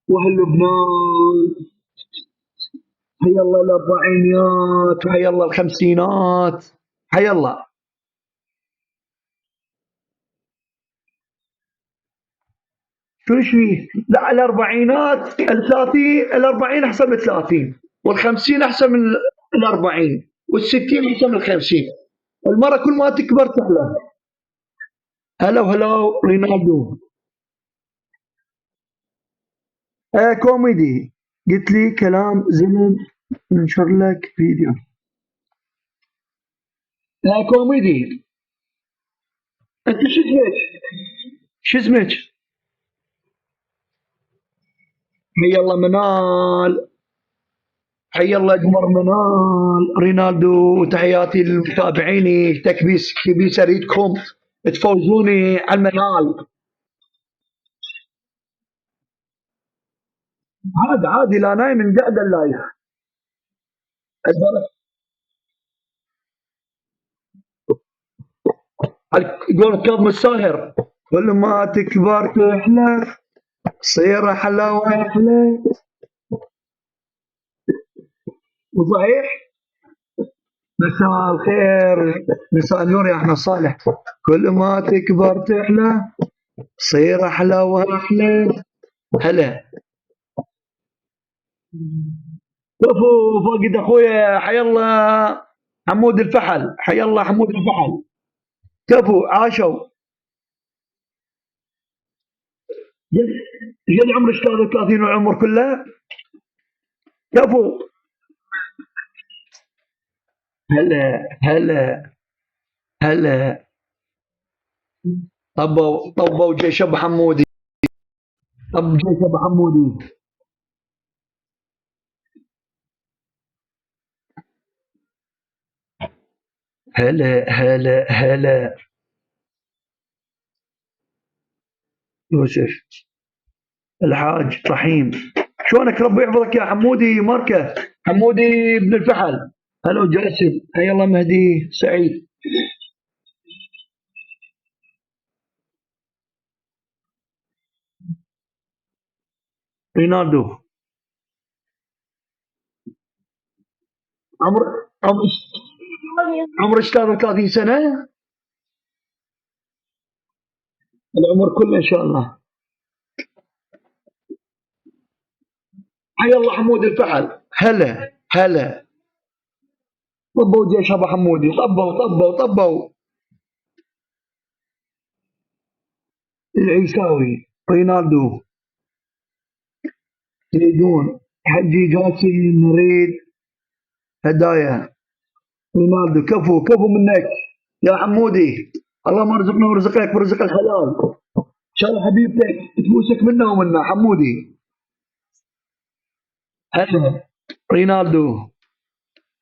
وهاللبنان. حي الله الأربعينيات وحي الله الخمسينات. حي الله. شو فيه؟ لا الأربعينات الأربعين أحسن من 30 والخمسين أحسن من الأربعين والستين أحسن من الخمسين. المرة كل ما تكبر تحلى. هلا وهلا رينالدو. كوميدي. قلت لي كلام زمن ننشر لك فيديو. كوميدي. انت شو اسمك؟ شو اسمك؟ حي الله منال. حي الله قمر منال رينالدو. تحياتي لمتابعيني تكبيس كبيس اريدكم تفوزوني على المنال. عادي لا نايم من قعد اللايف. يقول كاظم الساهر كل ما تكبر تحلى تصير احلى واحلى. وصحيح. مساء الخير. مساء النور يا احمد صالح. كل ما تكبر تحلى تصير احلى واحلى. هلا. كفو فاقد اخويا. حي الله حمود الفحل. حي الله حمود الفحل. كفو عاشوا. قد عمر 33 والعمر كله. كفو. هلا. هلا. طبوا جيش ابو حمودي. طب جيش ابو حمودي. هلا. يوسف الحاج رحيم. شلونك ربي يحفظك يا حمودي ماركه. حمودي بن الفحل. هلا جاسم. حي الله مهدي سعيد. رينالدو. عمر عمر عمر 33 سنه. العمر كله ان شاء الله. حي الله حمود الفحل. هلا. طبوا جيش ابو حمودي. طبوا. العيساوي. رينالدو. تريدون حجي جاسم نريد هدايا. رونالدو. كفو منك يا حمودي. اللهم ارزقنا ورزقك برزق الحلال. ان شاء الله حبيبتك تبوسك منا ومنا حمودي. هلا. رينالدو.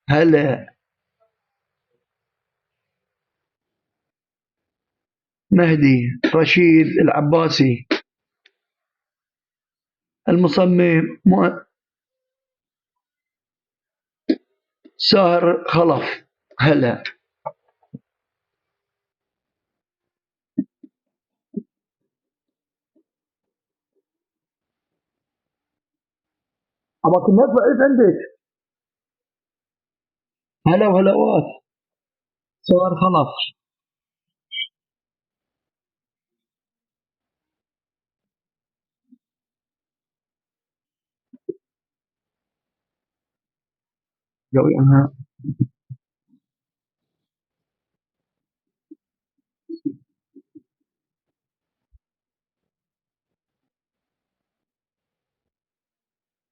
هلا. مهدي رشيد العباسي. المصمم ساهر خلف. هلا. ابغاك الناس ضعيف عندك. هلا وهلاوات. ساهر خلف. جوي انا.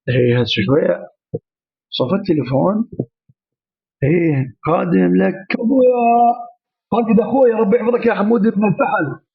هي هسه شويه صفى التليفون. ايه قادم لك ابويا. فاقد اخويا ربي يحفظك يا حمود بن الفحل.